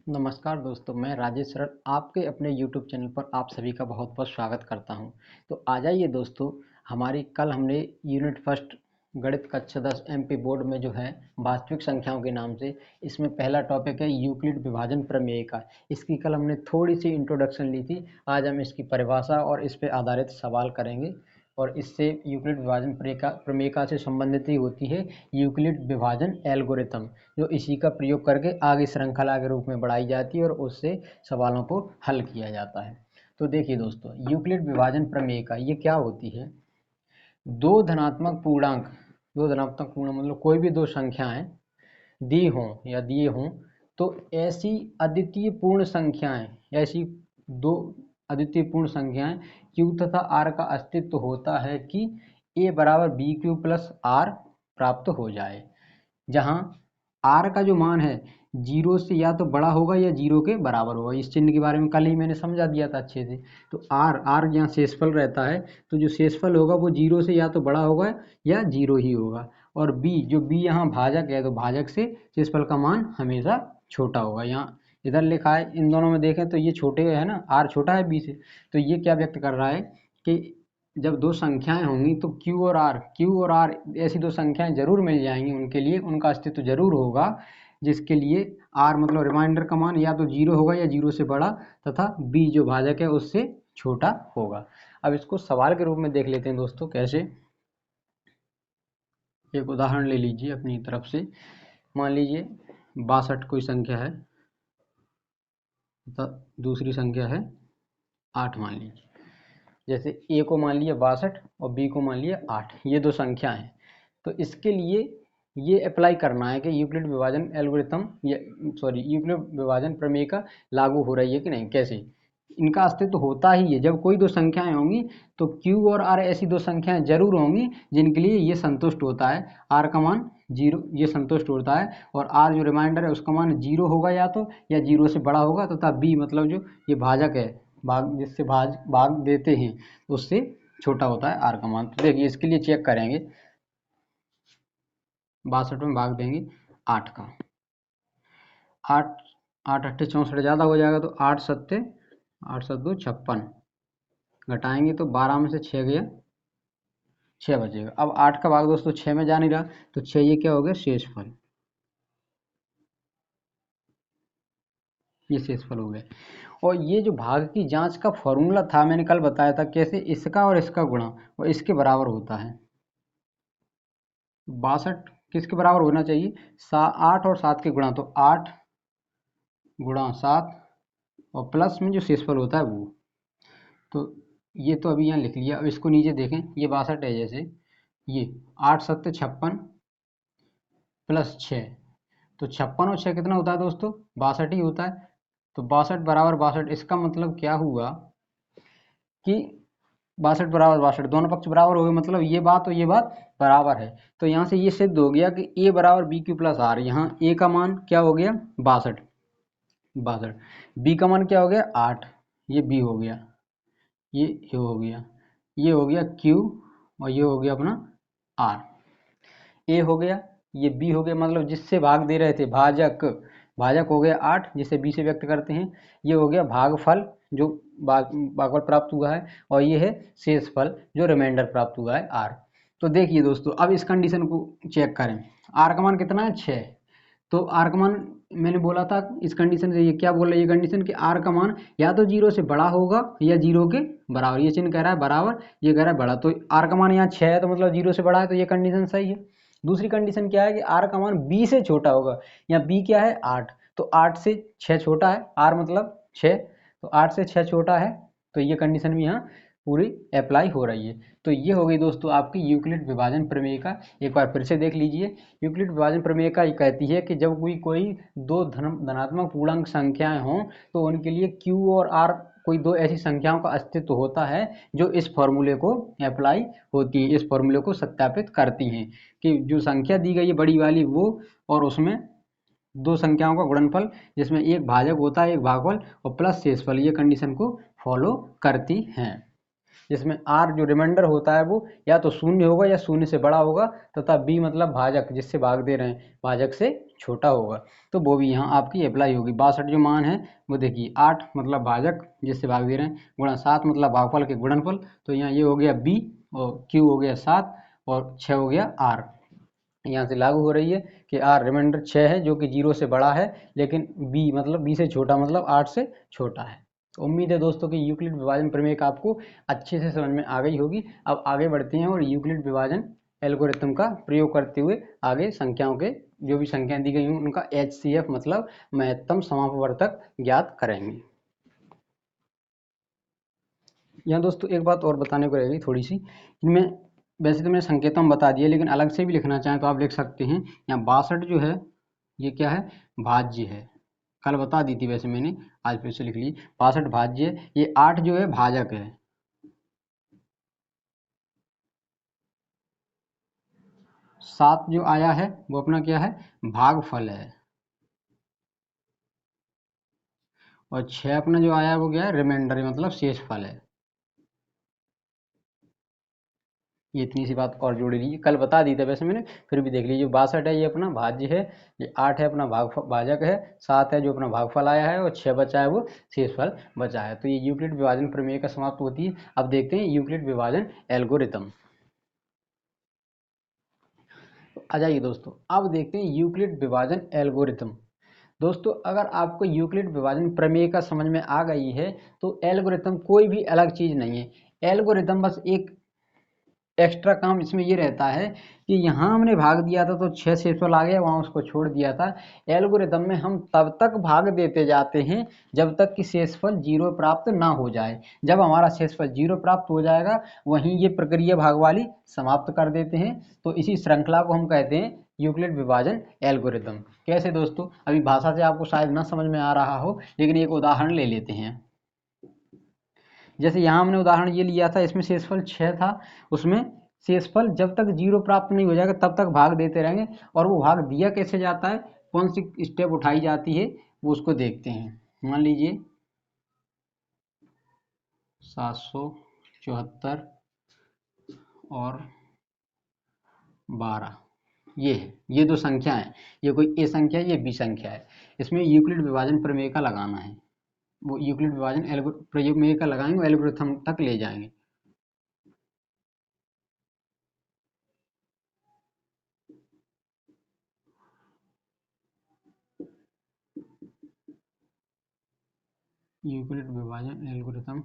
नमस्कार दोस्तों, मैं राजेश सर आपके अपने YouTube चैनल पर आप सभी का बहुत बहुत स्वागत करता हूं। तो आ जाइए दोस्तों, कल हमने यूनिट फर्स्ट गणित कक्षा 10 MP बोर्ड में जो है वास्तविक संख्याओं के नाम से, इसमें पहला टॉपिक है यूक्लिड विभाजन प्रमेय का। इसकी कल हमने थोड़ी सी इंट्रोडक्शन ली थी। आज हम इसकी परिभाषा और इस पर आधारित सवाल करेंगे और इससे यूक्लिड विभाजन प्रमेय से संबंधित ही होती है यूक्लिड विभाजन एल्गोरिथम, जो इसी का प्रयोग करके आगे श्रृंखला के रूप में बढ़ाई जाती है और उससे सवालों को हल किया जाता है। तो देखिए दोस्तों, यूक्लिड विभाजन प्रमेय का ये क्या होती है। दो धनात्मक पूर्णांक मतलब कोई भी दो संख्याएं दी हों या दिए हों, तो ऐसी अद्वितीय पूर्ण संख्याएं ऐसी दो अद्वितीय पूर्ण संख्याएं Q तथा R का अस्तित्व होता है कि A बराबर BQ प्लस R प्राप्त हो जाए, जहां R का जो मान है जीरो से या तो बड़ा होगा या जीरो के बराबर होगा। इस चिन्ह के बारे में कल ही मैंने समझा दिया था अच्छे से। तो R यहाँ शेषफल रहता है, तो जो शेषफल होगा वो जीरो से या तो बड़ा होगा या जीरो ही होगा। और B यहाँ भाजक है, तो भाजक से शेषफल का मान हमेशा छोटा होगा। यहाँ इधर लिखा है, इन दोनों में देखें तो ये छोटे है ना, R छोटा है B से। तो ये क्या व्यक्त कर रहा है कि जब दो संख्याएं होंगी तो Q और R ऐसी दो संख्याएं जरूर मिल जाएंगी, उनके लिए उनका अस्तित्व जरूर होगा, जिसके लिए R मतलब रिमाइंडर का मान या तो जीरो होगा या जीरो से बड़ा, तथा B जो भाजक है उससे छोटा होगा। अब इसको सवाल के रूप में देख लेते हैं दोस्तों। कैसे, एक उदाहरण ले लीजिए अपनी तरफ से। मान लीजिए 62 कोई संख्या है, दूसरी संख्या है 8 मान लीजिए। जैसे A को मान लिया 62 और B को मान लिया 8, ये दो संख्या हैं। तो इसके लिए ये अप्लाई करना है कि यूक्लिड विभाजन एल्गोरिथम यूक्लिड विभाजन प्रमेय का लागू हो रही है कि नहीं। कैसे, इनका अस्तित्व होता ही है। जब कोई दो संख्याएं होंगी तो Q और R ऐसी दो संख्याएं जरूर होंगी जिनके लिए ये संतुष्ट होता है। R का मान जीरो, ये संतुष्ट होता है, और R जो रिमाइंडर है उसका मान जीरो होगा या तो, या जीरो से बड़ा होगा, तथा B मतलब जो ये भाजक है, भाग जिससे भाग देते हैं, उससे छोटा होता है R का मान। तो देखिए इसके लिए चेक करेंगे, 62 में भाग देंगे 8 का, 8 अट्ठे 64 ज़्यादा हो जाएगा, तो 8 सत्ते 56, घटाएंगे तो 12 में से 6 गया, 6 बचेगा। अब 8 का भाग दोस्तों 6 में जा नहीं रहा, तो 6 ये क्या हो गया, शेषफल, ये शेषफल हो गया। और ये जो भाग की जांच का फॉर्मूला था मैंने कल बताया था, कैसे इसका और इसका गुणा और इसके बराबर होता है। 62 किसके बराबर होना चाहिए, 8 और 7 के गुणा, तो 8 गुणा 7 और प्लस में जो शेषफल होता है वो। तो ये तो अभी यहाँ लिख लिया। अब इसको नीचे देखें, ये 62 है, जैसे ये 8 सत्ते 56 प्लस 6, तो 56 और 6 कितना होता है दोस्तों, 62 ही होता है। तो 62 बराबर 62, इसका मतलब क्या हुआ कि 62 बराबर 62, दोनों पक्ष बराबर हो गए, मतलब ये बात और ये बात बराबर है। तो यहाँ से ये सिद्ध हो गया कि A बराबर BQ प्लस R। यहाँ A का मान क्या हो गया, 62, B का मान क्या हो गया 8, ये B हो गया, ये हो गया, ये हो गया Q, और ये हो गया अपना R। A हो गया, ये B हो गया, मतलब जिससे भाग दे रहे थे भाजक हो गया 8, जिसे B से व्यक्त करते हैं। ये हो गया भागफल जो भागफल प्राप्त हुआ है, और ये है शेषफल जो रिमाइंडर प्राप्त हुआ है R। तो देखिए दोस्तों, अब इस कंडीशन को चेक करें। R का मान कितना है, 6। तो R का मान मैंने बोला था इस कंडीशन से, ये क्या बोल रही है कंडीशन कि R का मान या तो जीरो से बड़ा होगा या जीरो के बराबर। ये चिन्ह कह रहा है बराबर, ये कह रहा है बड़ा, तो R का मान यहाँ 6 है, तो मतलब जीरो से बड़ा है, तो ये कंडीशन सही है। दूसरी कंडीशन क्या है कि R का मान B से छोटा होगा। यहाँ B क्या है, 8, तो 8 से 6 छोटा है, R मतलब 6, तो 8 से 6 छोटा है, तो ये कंडीशन भी यहाँ पूरी अप्लाई हो रही है। तो ये हो गई दोस्तों आपकी यूक्लिड विभाजन प्रमेय का। एक बार फिर से देख लीजिए। यूक्लिड विभाजन प्रमेय का ये कहती है कि जब कोई दो धनात्मक पूर्णांक संख्याएं हों तो उनके लिए Q और R कोई दो ऐसी संख्याओं का अस्तित्व होता है जो इस फॉर्मूले को अप्लाई होती है, इस फॉर्मूले को सत्यापित करती हैं कि जो संख्या दी गई है बड़ी वाली वो, और उसमें दो संख्याओं का गुणनफल जिसमें एक भाजक होता है एक भागफल और प्लस शेषफल, ये कंडीशन को फॉलो करती हैं। जिसमें आर जो रिमाइंडर होता है वो या तो शून्य होगा या शून्य से बड़ा होगा, तथा बी मतलब भाजक जिससे भाग दे रहे हैं भाजक से छोटा होगा, तो वो भी यहाँ आपकी अप्लाई होगी। 62 जो मान है वो देखिए 8 मतलब भाजक जिससे भाग दे रहे हैं, गुणा 7 मतलब भागफल के गुणनफल, तो यहाँ ये हो गया बी और क्यू हो गया 7 और 6 हो गया आर। यहाँ से लागू हो रही है कि आर रिमाइंडर 6 है जो कि 0 से बड़ा है, लेकिन बी मतलब बी से छोटा मतलब 8 से छोटा है। तो उम्मीद है दोस्तों कि यूक्लिड विभाजन प्रमेय का आपको अच्छे से समझ में आ गई होगी। अब आगे बढ़ते हैं और यूक्लिड विभाजन एल्गोरिथम का प्रयोग करते हुए आगे संख्याओं के जो भी संख्याएं दी गई हों उनका HCF मतलब महत्तम समापवर्तक ज्ञात करेंगे। यहाँ दोस्तों एक बात और बताने को रहेगी थोड़ी सी, इनमें वैसे तो मैंने संकेतों में बता दिया, लेकिन अलग से भी लिखना चाहें तो आप लिख सकते हैं। यहाँ 62 जो है ये क्या है, भाज्य है। कल बता दी थी वैसे मैंने, आज फिर से लिख ली। 62 भाज्य है, ये 8 जो है भाजक है, 7 जो आया है वो अपना क्या है, भागफल है, और 6 अपना जो आया है वो क्या है, रिमाइंडर मतलब शेषफल है। ये इतनी सी बात और जोड़ लीजिए, कल बता दी थी वैसे मैंने, फिर भी देख लीजिए। 62 है ये अपना भाज्य है, ये 8 है अपना भाजक है, 7 है जो अपना भागफल आया है, और 6 बचा है वो शेषफल बचा है। तो ये यूक्लिड विभाजन प्रमेय का समाप्त होती है। अब देखते हैं यूक्लिड विभाजन एल्गोरिथम। आ जाइए दोस्तों, अब देखते हैं यूक्लिड विभाजन एल्गोरिथम। दोस्तों अगर आपको यूक्लिड विभाजन प्रमेय का समझ में आ गई है तो एल्गोरिथम कोई भी अलग चीज नहीं है। एल्गोरिथम बस एक एक्स्ट्रा काम इसमें ये रहता है कि यहाँ हमने भाग दिया था तो 6 शेषफल आ गया, वहाँ उसको छोड़ दिया था। एल्गोरिथम में हम तब तक भाग देते जाते हैं जब तक कि शेषफल 0 प्राप्त ना हो जाए। जब हमारा शेषफल 0 प्राप्त हो जाएगा वहीं ये प्रक्रिया भाग वाली समाप्त कर देते हैं। तो इसी श्रृंखला को हम कहते हैं यूक्लिड विभाजन एल्गोरिथम। कैसे दोस्तों, अभी भाषा से आपको शायद ना समझ में आ रहा हो, लेकिन एक उदाहरण ले लेते हैं। जैसे यहाँ हमने उदाहरण ये लिया था, इसमें शेषफल 6 था, उसमें शेषफल जब तक 0 प्राप्त नहीं हो जाएगा तब तक भाग देते रहेंगे। और वो भाग दिया कैसे जाता है, कौन सी स्टेप उठाई जाती है वो उसको देखते हैं। मान लीजिए 774 और 12 ये है, ये दो संख्या है, ये कोई ए संख्या है, ये बी संख्या है। इसमें यूक्लिड विभाजन प्रमेय का लगाना है, वो यूक्लिड विभाजन प्रमेय का लगाएंगे, एल्गोरिथम तक ले जाएंगे। यूक्लिड विभाजन एल्गोरिथम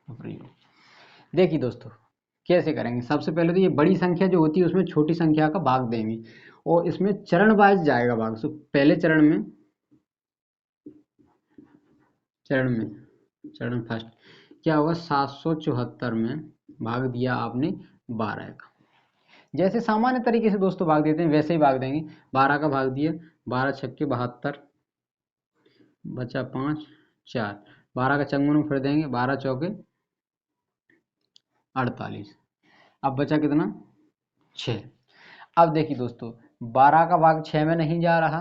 प्रयोग। देखिए दोस्तों कैसे करेंगे, सबसे पहले तो ये बड़ी संख्या जो होती है उसमें छोटी संख्या का भाग देंगे, और इसमें चरण वाइज जाएगा भाग। सो पहले चरण फर्स्ट क्या होगा, 774 में भाग दिया आपने 12 का। जैसे सामान्य तरीके से दोस्तों भाग देते हैं वैसे ही भाग देंगे। 12 का भाग दिया, 12 छक्के 72, बचा 5 4, 12 का चंगुन में फिर देंगे, 12 चौके 48, अब बचा कितना 6। अब देखिए दोस्तों 12 का भाग 6 में नहीं जा रहा,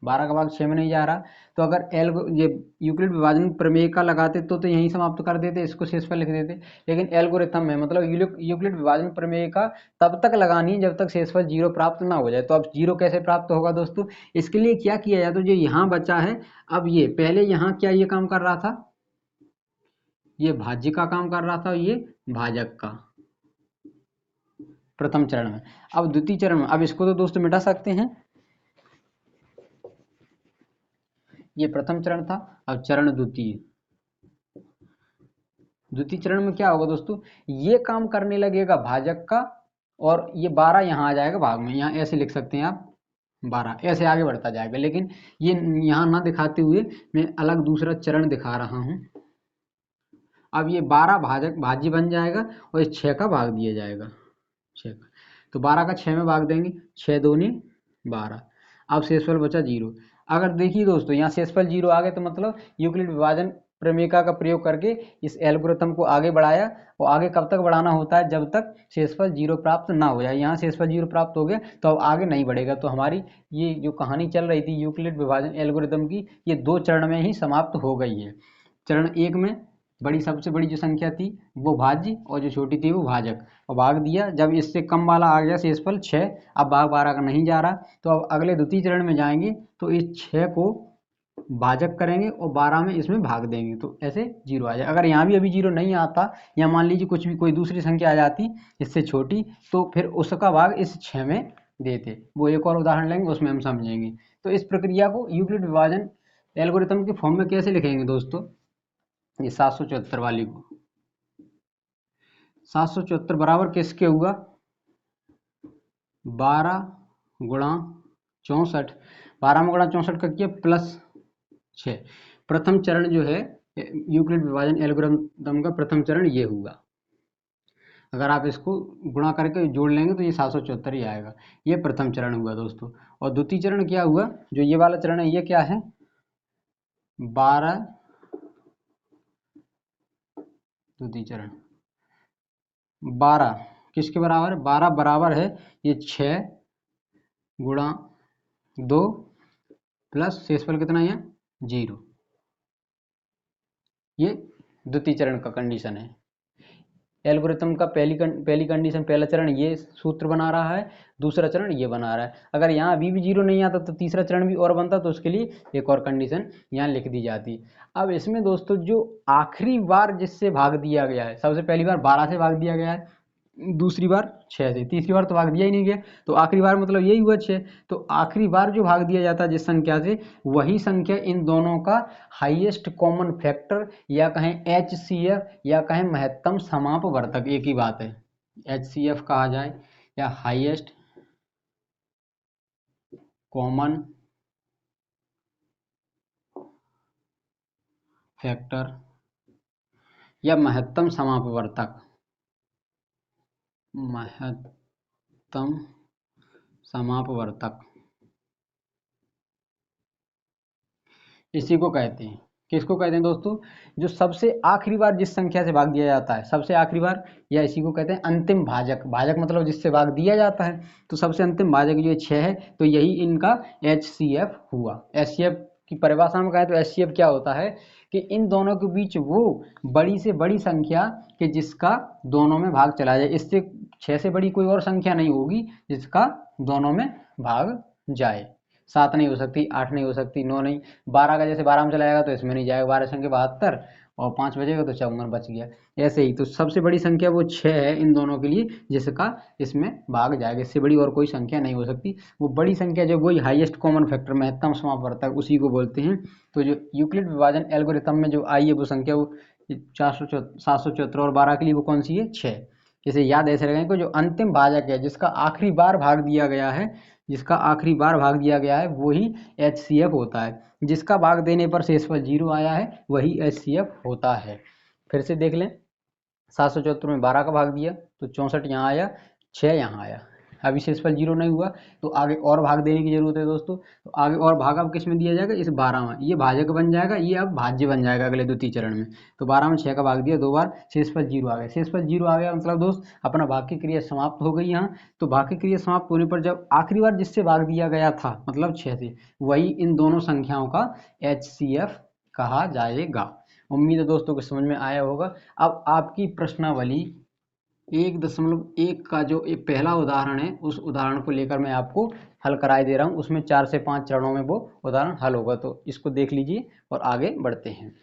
12 का भाग 6 में नहीं जा रहा, तो अगर ये यूक्लिड विभाजन प्रमेय का लगाते तो यहीं समाप्त कर देते, इसको शेषफल लिख देते। लेकिन एल्गोरिथम में मतलब यूक्लिड विभाजन प्रमेय का तब तक लगानी है जब तक शेषफल 0 प्राप्त ना हो जाए। तो अब 0 कैसे प्राप्त होगा दोस्तों, इसके लिए क्या किया जाए, तो जो यहाँ बचा है, अब ये पहले यहाँ क्या ये काम कर रहा था, ये भाज्य का काम कर रहा था, ये भाजक का प्रथम चरण में। अब द्वितीय चरण में, अब इसको तो दोस्तों मिटा सकते हैं, ये प्रथम चरण था। अब चरण द्वितीय, द्वितीय चरण में क्या होगा दोस्तों, ये काम करने लगेगा भाजक का, और ये 12 यहाँ आ जाएगा भाग में। यहाँ ऐसे लिख सकते हैं आप, 12 ऐसे आगे बढ़ता जाएगा। लेकिन ये यहाँ ना दिखाते हुए मैं अलग दूसरा चरण दिखा रहा हूँ। अब ये 12 भाज्य बन जाएगा और इस 6 का भाग दिया जाएगा, 6 का। तो 12 का 6 में भाग देंगे, 6 दूनी 12। अब शेषफल बचा 0। अगर देखिए दोस्तों यहाँ शेषफल 0 आ गए तो मतलब यूक्लिड विभाजन प्रमेयिका का प्रयोग करके इस एल्गोरिथम को आगे बढ़ाया। और आगे कब तक बढ़ाना होता है, जब तक शेषफल 0 प्राप्त ना हो जाए। यहाँ शेषफल 0 प्राप्त हो गया तो अब आगे नहीं बढ़ेगा। तो हमारी ये जो कहानी चल रही थी यूक्लिड विभाजन एल्गोरिथम की, ये 2 चरण में ही समाप्त हो गई है। चरण 1 में सबसे बड़ी जो संख्या थी वो भाज्य और जो छोटी थी वो भाजक, और भाग दिया। जब इससे कम वाला आ गया शेषफल 6, अब भाग 12 का नहीं जा रहा, तो अब अगले द्वितीय चरण में जाएंगे तो इस 6 को भाजक करेंगे और 12 में इसमें भाग देंगे, तो ऐसे 0 आ जाए। अगर यहाँ भी अभी 0 नहीं आता, या मान लीजिए कुछ भी कोई दूसरी संख्या आ जाती इससे छोटी, तो फिर उसका भाग इस 6 में देते। वो एक और उदाहरण लेंगे, उसमें हम समझेंगे। तो इस प्रक्रिया को यूक्लिड विभाजन एल्गोरिथम के फॉर्म में कैसे लिखेंगे दोस्तों, ये 774 वाली को, 774 बराबर किसके हुआ, 12 गुणा 64, 12 में गुणा 64 का किया प्लस 6। प्रथम चरण जो है यूक्लिड विभाजन एल्गोरिथम का प्रथम चरण ये हुआ। अगर आप इसको गुणा करके जोड़ लेंगे तो ये 774 ही आएगा। ये प्रथम चरण हुआ दोस्तों। और द्वितीय चरण क्या हुआ, जो ये वाला चरण है ये क्या है, 12, द्वितीय चरण 12 किसके बराबर, 12 बराबर है ये 6 गुणा 2 प्लस शेषफल कितना है 0। ये द्वितीय चरण का कंडीशन है। एल्गोरिथम का पहली कंडीशन, पहला चरण ये सूत्र बना रहा है, दूसरा चरण ये बना रहा है। अगर यहाँ अभी भी 0 नहीं आता तो तीसरा चरण भी और बनता, तो उसके लिए एक और कंडीशन यहाँ लिख दी जाती। अब इसमें दोस्तों जो आखिरी बार जिससे भाग दिया गया है, सबसे पहली बार 12 से भाग दिया गया है, दूसरी बार 6 से, तीसरी बार तो भाग दिया ही नहीं गया, तो आखिरी बार मतलब यही हुआ 6। तो आखिरी बार जो भाग दिया जाता है जिस संख्या से, वही संख्या इन दोनों का हाईएस्ट कॉमन फैक्टर, या कहें HCF, या कहें महत्तम समापवर्तक, एक ही बात है, HCF कहा जाए या हाईएस्ट कॉमन फैक्टर या महत्तम समापवर्तक, महत्तम समापवर्तक, इसी को कहते हैं। किसको कहते हैं दोस्तों, जो सबसे आखिरी बार जिस संख्या से भाग दिया जाता है, सबसे आखिरी बार, या इसी को कहते हैं अंतिम भाजक। भाजक मतलब जिससे भाग दिया जाता है, तो सबसे अंतिम भाजक जो 6 है, तो यही इनका HCF हुआ। HCF की परिभाषा में कहें तो HCF क्या होता है कि इन दोनों के बीच वो बड़ी से बड़ी संख्या कि जिसका दोनों में भाग चला जाए। इससे 6 से बड़ी कोई और संख्या नहीं होगी जिसका दोनों में भाग जाए। 7 नहीं हो सकती, 8 नहीं हो सकती, 9 नहीं, 12 का जैसे 12 में चला जाएगा तो इसमें नहीं जाएगा, 12 संख्या 72, और 5 बचेगा तो 54 बच गया। ऐसे ही तो सबसे बड़ी संख्या वो 6 है इन दोनों के लिए, जिसका इसमें भाग जाएगा। इससे बड़ी और कोई संख्या नहीं हो सकती। वो बड़ी संख्या जो वही हाईएस्ट कॉमन फैक्टर, महत्तम समापवर्तक, उसी को बोलते हैं। तो जो यूक्लिड विभाजन एल्गोरिथम में जो आई है वो संख्या, वो 774 और 12 के लिए वो कौन सी है, 6। इसे याद ऐसे रखें कि जो अंतिम भाजक है, जिसका आखिरी बार भाग दिया गया है, जिसका आखिरी बार भाग दिया गया है, वही HCF होता है। जिसका भाग देने पर शेषफल 0 आया है, वही HCF होता है। फिर से देख लें, 774 में 12 का भाग दिया तो 64 यहाँ आया, 6 यहाँ आया। अभी शेषफल 0 नहीं हुआ, तो आगे और भाग देने की जरूरत है दोस्तों। तो आगे और भाग अब किस में दिया जाएगा, इस 12 में। ये भाजक बन जाएगा, ये अब भाज्य बन जाएगा अगले द्वितीय चरण में। तो 12 में 6 का भाग दिया 2 बार, शेषफल 0 आ गया। शेषफल 0 आ गया मतलब दोस्त अपना भाग की क्रिया समाप्त हो गई यहाँ। तो भाग की क्रिया समाप्त होने पर जब आखिरी बार जिससे भाग दिया गया था, मतलब 6 से, वही इन दोनों संख्याओं का HCF कहा जाएगा। उम्मीद है दोस्तों को समझ में आया होगा। अब आपकी प्रश्नावली 1.1 का जो एक पहला उदाहरण है, उस उदाहरण को लेकर मैं आपको हल कराए दे रहा हूँ। उसमें 4 से 5 चरणों में वो उदाहरण हल होगा, तो इसको देख लीजिए और आगे बढ़ते हैं।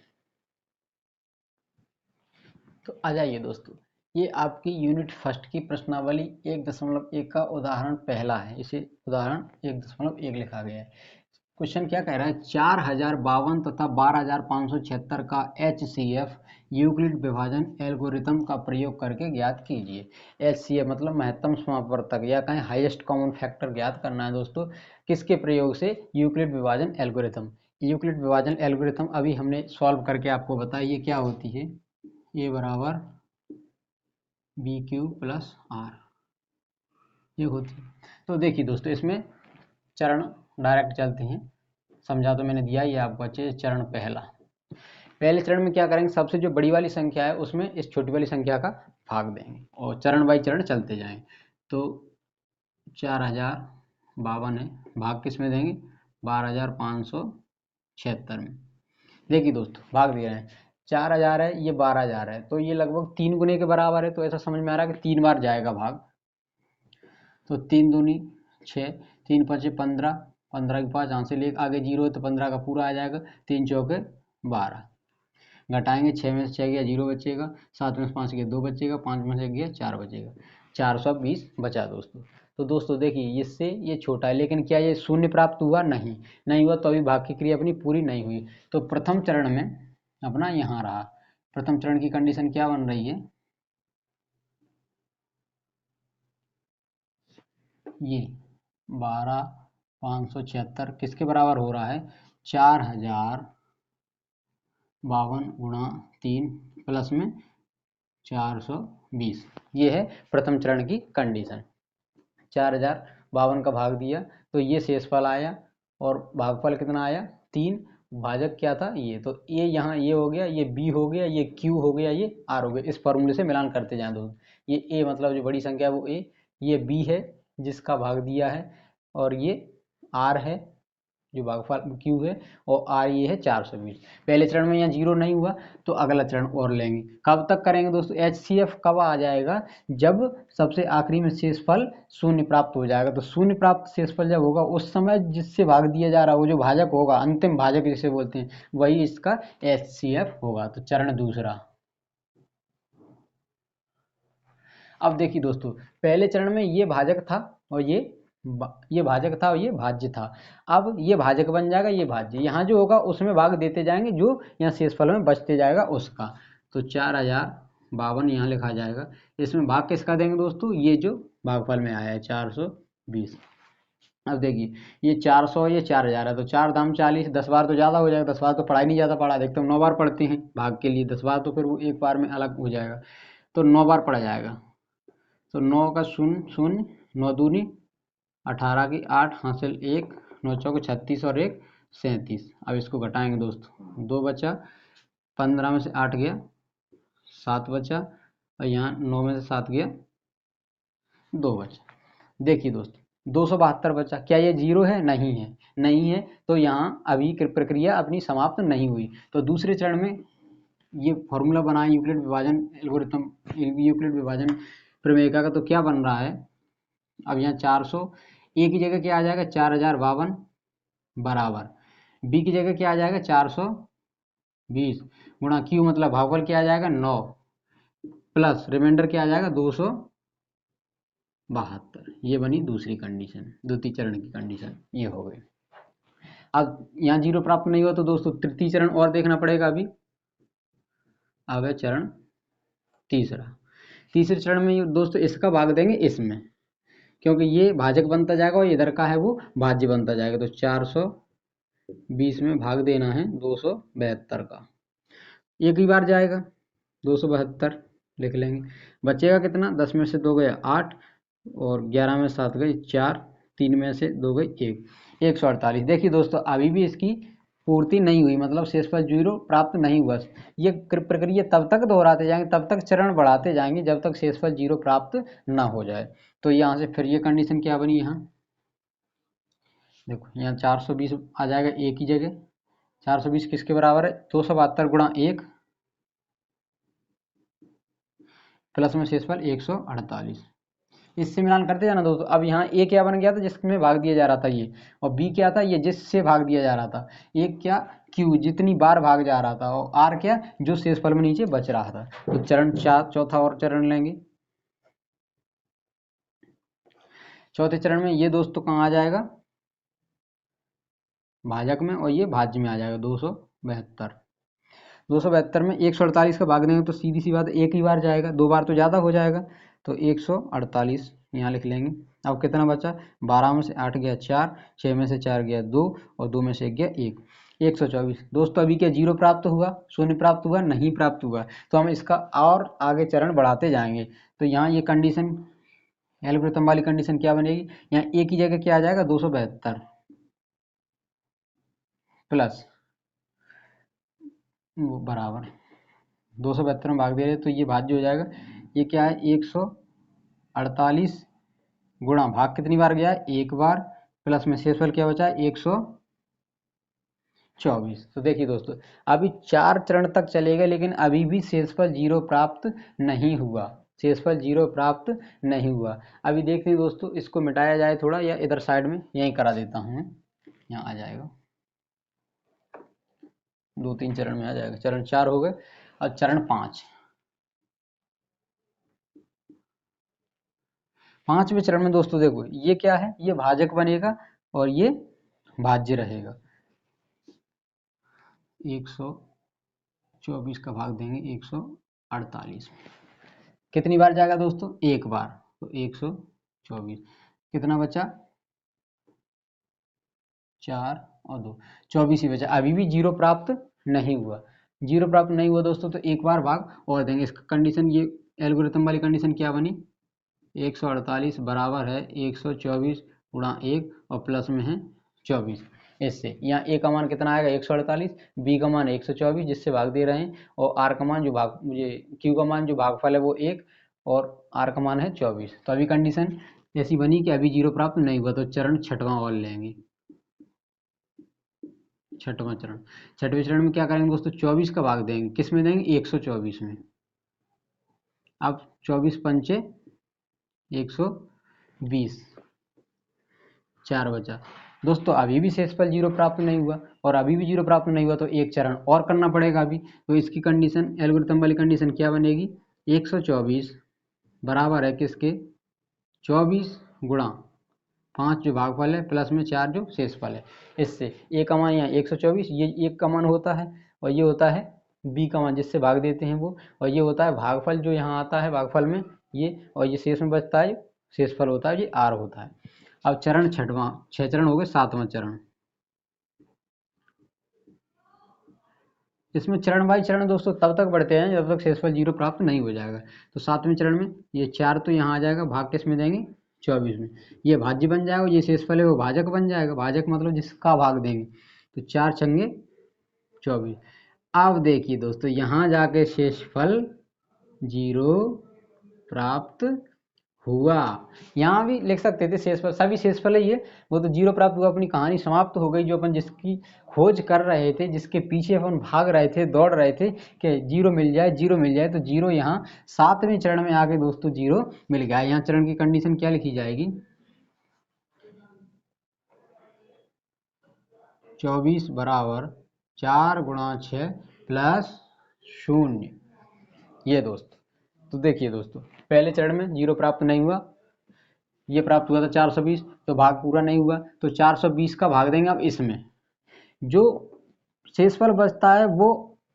तो आ जाइए दोस्तों, ये आपकी यूनिट फर्स्ट की प्रश्नावली 1.1 का उदाहरण पहला है। इसे उदाहरण 1.1 लिखा गया है। क्वेश्चन क्या कह रहा है, 4052 तथा 12576 का HCF यूक्लिड विभाजन एल्गोरिथम का प्रयोग करके ज्ञात कीजिए। HCF मतलब महत्तम समापवर्तक, या कहें हाईएस्ट कॉमन फैक्टर ज्ञात करना है दोस्तों। किसके प्रयोग से, यूक्लिड विभाजन एल्गोरिथम। यूक्लिड विभाजन एल्गोरिथम अभी हमने सॉल्व करके आपको बताया ये क्या होती है, A बराबर BQ प्लस R, ये होती है। तो देखिए दोस्तों, इसमें चरण डायरेक्ट चलते हैं। समझा तो मैंने दिया, ये आपको अच्छे। चरण पहला, पहले चरण में क्या करेंगे, सबसे जो बड़ी वाली संख्या है उसमें इस छोटी वाली संख्या का भाग देंगे, और चरण बाई चरण चलते जाएंगे। तो 4052 है, भाग किस में देंगे, 12576 में। देखिए दोस्तों, भाग दे रहे हैं। 4000 है, ये 12000 है, तो ये लगभग 3 गुने के बराबर है। तो ऐसा समझ में आ रहा है कि 3 बार जाएगा भाग। तो 3 दूनी 6, 3 5 15, 15 के 5 यहाँ से ले आगे 0 है तो 15 का पूरा आ जाएगा। 3 चौके 12, घटाएंगे 6 में से 6 गया 0 बचेगा, 7 में से 5 गया 2 बचेगा, 5 में से गया 4 बचेगा, 420 बचा दोस्तों। तो दोस्तों देखिए इससे ये छोटा है, लेकिन क्या ये शून्य प्राप्त हुआ? नहीं, नहीं हुआ, तो अभी भाग की क्रिया अपनी पूरी नहीं हुई। तो प्रथम चरण में अपना यहाँ रहा। प्रथम चरण की कंडीशन क्या बन रही है? ये 12,576 किसके बराबर हो रहा है? 4052 गुणा 3 प्लस में 420। ये है प्रथम चरण की कंडीशन। 4052 का भाग दिया तो ये शेषफल आया, और भागफल कितना आया? 3। भाजक क्या था? ये। तो ए यहाँ ये हो गया, ये बी हो गया, ये क्यू हो गया, ये आर हो गया। इस फॉर्मूले से मिलान करते जाएं दोस्तों। ये ए मतलब जो बड़ी संख्या है वो ए, ये बी है जिसका भाग दिया है, और ये आर है जो भागफल क्यू है, और आर ये है 420। पहले चरण में यहाँ 0 नहीं हुआ तो अगला चरण और लेंगे। कब तक करेंगे दोस्तों? HCF कब आ जाएगा? जब सबसे आखिरी में शेषफल शून्य प्राप्त हो जाएगा। तो शून्य प्राप्त शेषफल जब होगा उस समय जिससे भाग दिया जा रहा है वो जो भाजक होगा, अंतिम भाजक जिसे बोलते हैं, वही इसका HCF होगा। तो चरण दूसरा। अब देखिए दोस्तों, पहले चरण में ये भाजक था और ये भाजक था और ये भाज्य था। अब ये भाजक बन जाएगा, ये भाज्य। यहाँ जो होगा उसमें भाग देते जाएंगे, जो यहाँ शेषफल में बचते जाएगा उसका। तो 4052 यहाँ लिखा जाएगा। इसमें भाग किसका देंगे दोस्तों? ये जो भागफल में आया है 420। अब देखिए ये 400, ये 4000 है, तो 4 दाम 40, 10 बार तो ज़्यादा हो जाएगा। 10 बार तो पढ़ाई नहीं ज़्यादा पढ़ा, देखते हम 9 बार पढ़ते हैं भाग के लिए। 10 बार तो फिर वो एक बार में अलग हो जाएगा, तो 9 बार पढ़ा जाएगा। तो 9 का 0 0, 9 दूनी 18 की 8 हासिल 1, 9 चौके 36 और 1 37। अब इसको घटाएंगे दोस्तों, 2 बचा, 15 में से 8 गया 7 बचा, और यहाँ 9 में से 7 गया 2 बचा। देखिए दोस्तों 272 बचा। क्या ये 0 है? नहीं है, नहीं है, तो यहाँ अभी प्रक्रिया अपनी समाप्त नहीं हुई। तो दूसरे चरण में ये फॉर्मूला बनाए यूक्लिड विभाजन एल्गोरिथम, यूक्लिड विभाजन प्रमेयिका का। तो क्या बन रहा है? अब यहाँ 400 ए की जगह क्या आ जाएगा? 4052 बराबर बी की जगह क्या आ जाएगा? 420 गुणा क्यू मतलब भागफल क्या आ जाएगा? 9 प्लस रिमाइंडर क्या आ जाएगा? 272। ये बनी दूसरी कंडीशन, द्वितीय चरण की कंडीशन ये हो गई। अब यहाँ 0 प्राप्त नहीं हुआ तो दोस्तों तृतीय चरण और देखना पड़ेगा। अभी आ गया चरण तीसरा। तीसरे चरण में दोस्तों इसका भाग देंगे इसमें, क्योंकि ये भाजक बनता जाएगा और इधर का है वो भाज्य बनता जाएगा। तो 420 में भाग देना है 272 का, एक ही बार जाएगा 272 लिख लेंगे। बचेगा कितना? 10 में से 2 गए 8, और 11 में 7 गए 4, 3 में से 2 गए 1, 148। देखिए दोस्तों अभी भी इसकी पूर्ति नहीं हुई, मतलब शेषफल 0 प्राप्त नहीं हुआ। ये प्रक्रिया तब तक दोहराते जाएंगे, तब तक चरण बढ़ाते जाएंगे जब तक शेषफल 0 प्राप्त ना हो जाए। तो यहाँ से फिर ये कंडीशन क्या बनी? यहाँ देखो, यहाँ 420 आ जाएगा ए की जगह। 420 किसके बराबर है? 272 गुणा 1 प्लस में शेषफल 148। इससे मिलान करते जाना दोस्तों। अब यहाँ ए क्या बन गया था? जिसमें भाग दिया जा रहा था ये, और बी क्या था? ये जिससे भाग दिया जा रहा था। एक क्या? क्यू जितनी बार भाग जा रहा था, और आर क्या? जो शेषफल में नीचे बच रहा था। तो चरण चौथा और चरण लेंगे। चौथे चरण में ये दोस्तों कहाँ आ जाएगा? भाजक में, और ये भाज्य में आ जाएगा 272। 272 में 148 का भाग देंगे तो सीधी सी बात एक ही बार जाएगा, 2 बार तो ज़्यादा हो जाएगा। तो 148 यहाँ लिख लेंगे। अब कितना बचा? 12 में से 8 गया 4, 6 में से 4 गया 2, और 2 में से 1 गया 1, 124। दोस्तों अभी क्या 0 प्राप्त हुआ? शून्य प्राप्त हुआ? नहीं प्राप्त हुआ। तो हम इसका और आगे चरण बढ़ाते जाएंगे। तो यहाँ ये कंडीशन एल्गोरिथम वाली कंडीशन क्या बनेगी? यहाँ ए की जगह क्या आ जाएगा? 272 प्लस बराबर 272 में भाग दे रहे तो ये भाज्य हो जाएगा। ये क्या है? 148 गुणा भाग कितनी बार गया है? एक बार, प्लस में शेषफल क्या बचा है? 24। तो देखिए दोस्तों, अभी 4 चरण तक चलेगा लेकिन अभी भी शेषफल 0 प्राप्त नहीं हुआ, शेषफल 0 प्राप्त नहीं हुआ। अभी देखते हैं दोस्तों, इसको मिटाया जाए थोड़ा, या इधर साइड में यहीं करा देता हूँ मैं, यहाँ आ जाएगा, 2-3 चरण में आ जाएगा। चरण 4 हो गए, और चरण 5, 5वें चरण में दोस्तों देखो, ये क्या है, ये भाजक बनेगा और ये भाज्य रहेगा। 124 का भाग देंगे 148 में, कितनी बार जाएगा दोस्तों, एक बार, तो 124, कितना बचा, 4 और 2, 24 ही बचा। अभी भी 0 प्राप्त नहीं हुआ, 0 प्राप्त नहीं हुआ दोस्तों, तो एक बार भाग और देंगे। इसका कंडीशन, ये एल्गोरिथम वाली कंडीशन क्या बनी, 148 बराबर है 124 गुणा 1 और प्लस में है 24। इससे यहाँ ए का मान कितना आएगा 148, बी का मान 124 जिससे भाग दे रहे हैं, और आर का मान जो भाग मुझे क्यू का मान जो भागफल है वो 1 और आर का मान है 24। तो अभी कंडीशन ऐसी बनी कि अभी 0 प्राप्त नहीं हुआ, तो चरण 6वां और लेंगे। 6वां चरण, 6वें चरण में क्या करेंगे दोस्तों, 24 का भाग देंगे, किस में देंगे, 124 में। अब 24 पंचे 120, 4 बचा दोस्तों। अभी भी शेषफल 0 प्राप्त नहीं हुआ, और अभी भी 0 प्राप्त नहीं हुआ, तो एक चरण और करना पड़ेगा अभी। तो इसकी कंडीशन, एल्गोरिथम वाली कंडीशन क्या बनेगी, 124 बराबर है किसके, 24 गुणा 5 जो भागफल है प्लस में 4 जो शेषफल है। इससे ए का मान यहाँ 124, ये एक का मान होता है, और ये होता है बी का मान जिससे भाग देते हैं वो, और ये होता है भागफल जो यहाँ आता है भागफल में ये, और ये शेष में बचता है शेषफल होता है, ये आर होता है। अब चरण 6वां, 6 चरण हो गए, 7वां चरण। इसमें चरण बाई चरण दोस्तों तब तक बढ़ते हैं जब तक शेषफल 0 प्राप्त नहीं हो जाएगा। तो 7वें चरण में ये 4 तो यहाँ आ जाएगा, भाग किस में देंगे, 24 में। ये भाज्य बन जाएगा, ये शेषफल है वो भाजक बन जाएगा, भाजक मतलब जिसका भाग देंगे, तो 4 छंगे 24। अब देखिए दोस्तों, यहाँ जाके शेषफल 0 प्राप्त हुआ। यहाँ भी लिख सकते थे शेषफल, सभी शेषफल ही है, वो तो 0 प्राप्त हुआ, अपनी कहानी समाप्त हो गई। जो अपन जिसकी खोज कर रहे थे, जिसके पीछे अपन भाग रहे थे, दौड़ रहे थे कि 0 मिल जाए, 0 मिल जाए, तो 0 यहाँ 7वें चरण में आके दोस्तों 0 मिल गया। यहाँ चरण की कंडीशन क्या लिखी जाएगी, 24 बराबर 4 गुणा 6 प्लस 0। ये दोस्त, तो देखिए दोस्तों, पहले चरण में 0 प्राप्त नहीं हुआ, ये प्राप्त हुआ था 420, तो भाग पूरा नहीं हुआ, तो 420 का भाग देंगे। अब इसमें जो शेषफल बचता है वो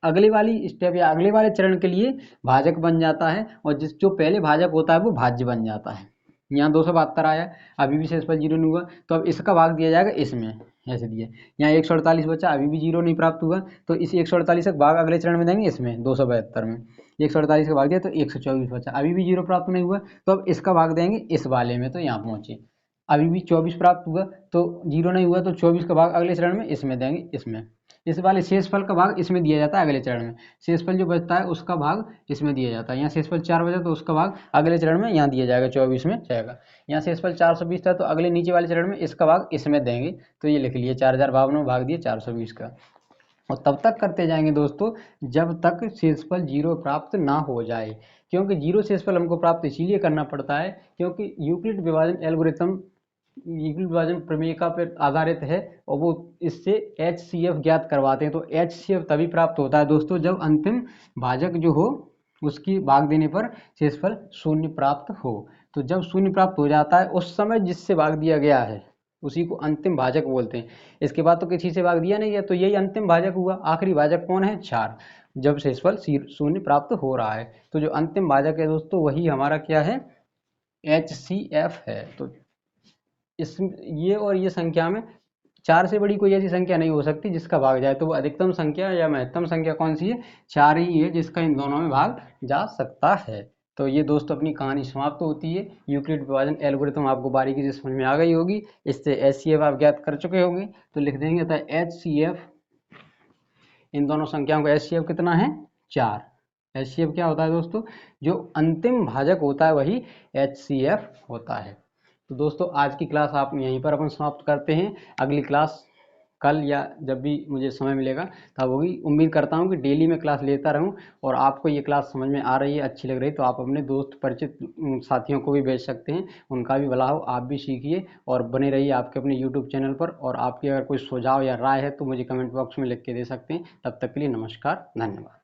अगले वाली स्टेप या अगले वाले चरण के लिए भाजक बन जाता है, और जो पहले भाजक होता है वो भाज्य बन जाता है। यहाँ 272 आया, अभी भी शेषफल 0 नहीं हुआ, तो अब इसका भाग दिया जाएगा इसमें, ऐसे दिया। यहाँ 148 बचा, अभी भी 0 नहीं प्राप्त हुआ, तो इस 148 का भाग अगले चरण में देंगे इसमें 272 में। 148 का भाग दिया तो 124 बचा, अभी भी 0 प्राप्त नहीं हुआ, तो अब इसका भाग देंगे इस वाले में, तो यहाँ पहुँचे। अभी भी 24 प्राप्त हुआ, तो 0 नहीं हुआ, तो 24 का भाग अगले चरण में इसमें देंगे, इसमें। इस वाले शेषफल का भाग इसमें दिया जाता है अगले चरण में, शेषफल जो बचता है उसका भाग इसमें दिया जाता है। यहाँ शेषफल 4 बचा, तो उसका भाग अगले चरण में यहाँ दिया जाएगा, 24 में जाएगा। यहाँ शेषफल 420 था, तो अगले नीचे वाले चरण में इसका भाग इसमें देंगे, तो ये लिख लिए 4052 में भाग दिए 420 का। और तब तक करते जाएंगे दोस्तों जब तक शेषफल 0 प्राप्त ना हो जाए, क्योंकि 0 शेषफल हमको प्राप्त इसीलिए करना पड़ता है क्योंकि यूक्लिड विभाजन एल्गोरिथम यूक्लिड विभाजन प्रमेय पर आधारित है, और वो इससे HCF ज्ञात करवाते हैं। तो HCF तभी प्राप्त होता है दोस्तों जब अंतिम भाजक जो हो उसकी भाग देने पर शेषफल 0 प्राप्त हो। तो जब 0 प्राप्त हो जाता है उस समय जिससे भाग दिया गया है उसी को अंतिम भाजक बोलते हैं। इसके बाद तो किसी से भाग दिया नहीं गया, तो यही अंतिम भाजक हुआ। आखिरी भाजक कौन है, 4, जब शेषफल 0 प्राप्त हो रहा है। तो जो अंतिम भाजक है दोस्तों वही हमारा क्या है, HCF है। तो इस ये और ये संख्या में 4 से बड़ी कोई ऐसी संख्या नहीं हो सकती जिसका भाग जाए, तो वो अधिकतम संख्या या महत्तम संख्या कौन सी है, 4 ही है जिसका इन दोनों में भाग जा सकता है। तो ये दोस्तों अपनी कहानी समाप्त होती है। यूक्लिड विभाजन एल्गोरिथम आपको बारीकी से समझ में आ गई होगी, इससे HCF आप ज्ञात कर चुके होंगे। तो लिख देंगे था HCF, इन दोनों संख्याओं का HCF कितना है, 4। HCF क्या होता है दोस्तों, जो अंतिम भाजक होता है वही HCF होता है। तो दोस्तों आज की क्लास आप यहीं पर अपन समाप्त करते हैं। अगली क्लास कल या जब भी मुझे समय मिलेगा तब होगी। उम्मीद करता हूँ कि डेली मैं क्लास लेता रहूँ और आपको ये क्लास समझ में आ रही है, अच्छी लग रही है तो आप अपने दोस्त परिचित साथियों को भी भेज सकते हैं, उनका भी भला हो, आप भी सीखिए और बने रहिए आपके अपने यूट्यूब चैनल पर। और आपकी अगर कोई सुझाव या राय है तो मुझे कमेंट बॉक्स में लिख के दे सकते हैं। तब तक के लिए नमस्कार, धन्यवाद।